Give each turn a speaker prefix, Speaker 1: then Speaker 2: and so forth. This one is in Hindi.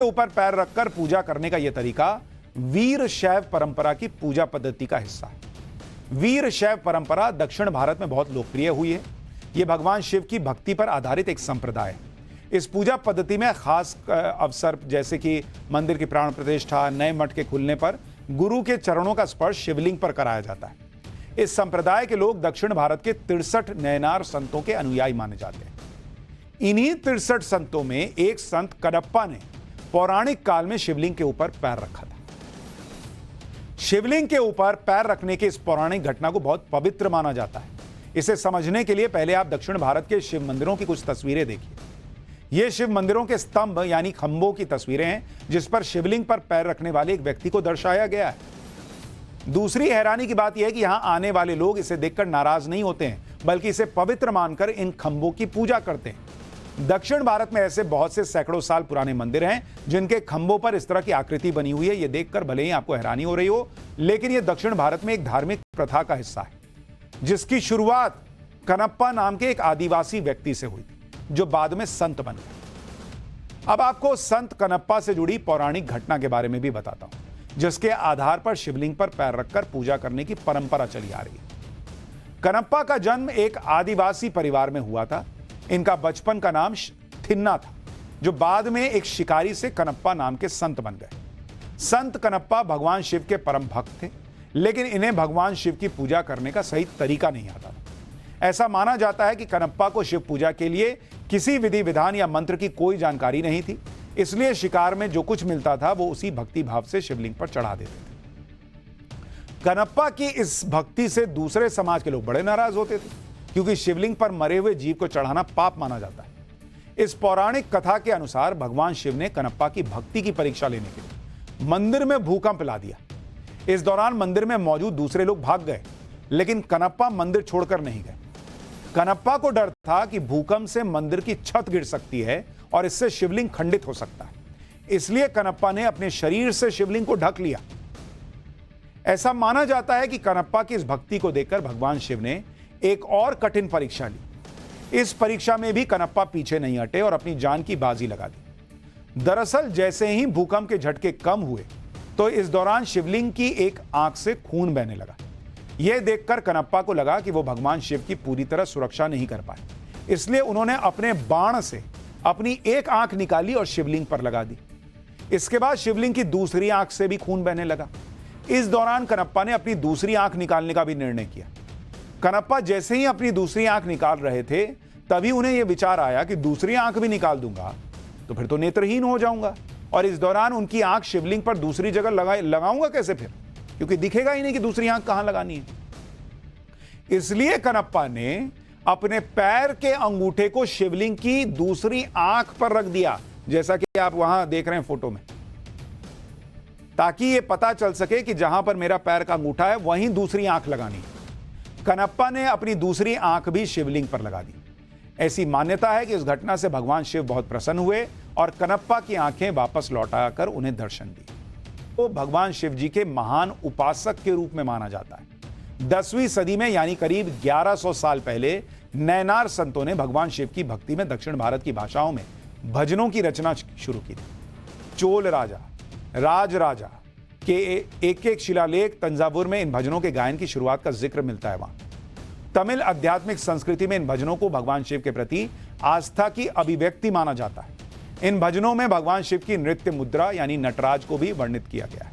Speaker 1: ऊपर पैर रखकर पूजा करने का यह तरीका वीर शैव परंपरा की पूजा पद्धति का हिस्सा है। वीर शैव परंपरा दक्षिण भारत में बहुत लोकप्रिय हुई है। यह भगवान शिव की भक्ति पर आधारित एक संप्रदाय है। इस पूजा पद्धति में खास अवसर जैसे कि मंदिर की प्राण प्रतिष्ठा, नए मठ के खुलने पर गुरु के चरणों का स्पर्श शिवलिंग पर कराया जाता है। इस संप्रदाय के लोग दक्षिण भारत के 63 नयनार संतों के अनुयायी माने जाते हैं। इन्हीं 63 संतों में एक संत कनप्पा ने पौराणिक काल में शिवलिंग के ऊपर पैर रखा था। शिवलिंग के ऊपर पैर रखने की इस पौराणिक घटना को बहुत पवित्र माना जाता है। इसे समझने के लिए पहले आप दक्षिण भारत के शिव मंदिरों की कुछ तस्वीरें देखिए। ये शिव मंदिरों के स्तंभ यानी खंभों की तस्वीरें हैं, जिस पर शिवलिंग पर पैर रखने वाले एक व्यक्ति को दर्शाया गया है। दूसरी हैरानी की बात यह है कि यहां आने वाले लोग इसे देखकर नाराज नहीं होते हैं, बल्कि इसे पवित्र मानकर इन खंभों की पूजा करते हैं। दक्षिण भारत में ऐसे बहुत से सैकड़ों साल पुराने मंदिर हैं जिनके खंभों पर इस तरह की आकृति बनी हुई है। यह देखकर भले ही आपको हैरानी हो रही हो, लेकिन यह दक्षिण भारत में एक धार्मिक प्रथा का हिस्सा है, जिसकी शुरुआत कनप्पा नाम के एक आदिवासी व्यक्ति से हुई थी, जो बाद में संत बन गए। अब आपको संत कनप्पा से जुड़ी पौराणिक घटना के बारे में भी बताता हूं, जिसके आधार पर शिवलिंग पर पैर रखकर पूजा करने की परंपरा चली आ रही है। कनप्पा का जन्म एक आदिवासी परिवार में हुआ था। इनका बचपन का नाम थिन्ना था, जो बाद में एक शिकारी से कनप्पा नाम के संत बन गए। संत कनप्पा भगवान शिव के परम भक्त थे, लेकिन इन्हें भगवान शिव की पूजा करने का सही तरीका नहीं आता था। ऐसा माना जाता है कि कनप्पा को शिव पूजा के लिए किसी विधि विधान या मंत्र की कोई जानकारी नहीं थी, इसलिए शिकार में जो कुछ मिलता था वो उसी भक्ति भाव से शिवलिंग पर चढ़ा देते थे। कनप्पा की इस भक्ति से दूसरे समाज के लोग बड़े नाराज होते थे, क्योंकि शिवलिंग पर मरे हुए जीव को चढ़ाना पाप माना जाता है। इस पौराणिक कथा के अनुसार भगवान शिव ने कनप्पा की भक्ति की परीक्षा लेने के लिए मंदिर में भूकंप ला दिया। इस दौरान मंदिर में मौजूद दूसरे लोग भाग गए, लेकिन कनप्पा मंदिर छोड़कर नहीं गए। कनप्पा को डर था कि भूकंप से मंदिर की छत गिर सकती है और इससे शिवलिंग खंडित हो सकता है। इसलिए कनप्पा ने अपने शरीर से शिवलिंग को ढक लिया। ऐसा माना जाता है कि कनप्पा की इस भक्ति को देखकर भगवान शिव ने एक और कठिन परीक्षा ली। इस परीक्षा में भी कनप्पा पीछे नहीं हटे और अपनी जान की बाजी लगा दी। दरअसल जैसे ही भूकंप के झटके कम हुए, तो इस दौरान शिवलिंग की एक आंख से खून बहने लगा। यह देखकर कनप्पा को लगा कि वो भगवान शिव की पूरी तरह सुरक्षा नहीं कर पाए, इसलिए उन्होंने अपने बाण से अपनी एक आंख निकाली और शिवलिंग पर लगा दी। इसके बाद शिवलिंग की दूसरी आंख से भी खून बहने लगा। इस दौरान कनप्पा ने अपनी दूसरी आंख निकालने का भी निर्णय किया। कनप्पा जैसे ही अपनी दूसरी आंख निकाल रहे थे, तभी उन्हें यह विचार आया कि दूसरी आंख भी निकाल दूंगा तो फिर तो नेत्रहीन हो जाऊंगा, और इस दौरान उनकी आंख शिवलिंग पर दूसरी जगह लगाऊंगा कैसे फिर, क्योंकि दिखेगा ही नहीं कि दूसरी आंख कहां लगानी है। इसलिए कनप्पा ने अपने पैर के अंगूठे को शिवलिंग की दूसरी आंख पर रख दिया, जैसा कि आप वहां देख रहे हैं फोटो में, ताकि यह पता चल सके कि जहां पर मेरा पैर का अंगूठा है वहीं दूसरी आंख लगानी है। कनप्पा ने अपनी दूसरी आंख भी शिवलिंग पर लगा दी। ऐसी मान्यता है कि इस घटना से भगवान शिव बहुत प्रसन्न हुए और कनप्पा की आंखें वापस लौटाकर उन्हें दर्शन दी। वो भगवान शिव जी के महान उपासक के रूप में माना जाता है। 10वीं सदी में यानी करीब 1100 साल पहले नयनार संतों ने भगवान शिव की भक्ति में दक्षिण भारत की भाषाओं में भजनों की रचना शुरू की थी। चोल राजा, राज राजा के एक एक शिलालेख तंजावुर में इन भजनों के गायन की शुरुआत का जिक्र मिलता है। वहां तमिल आध्यात्मिक संस्कृति में इन भजनों को भगवान शिव के प्रति आस्था की अभिव्यक्ति माना जाता है। इन भजनों में भगवान शिव की नृत्य मुद्रा यानी नटराज को भी वर्णित किया गया है।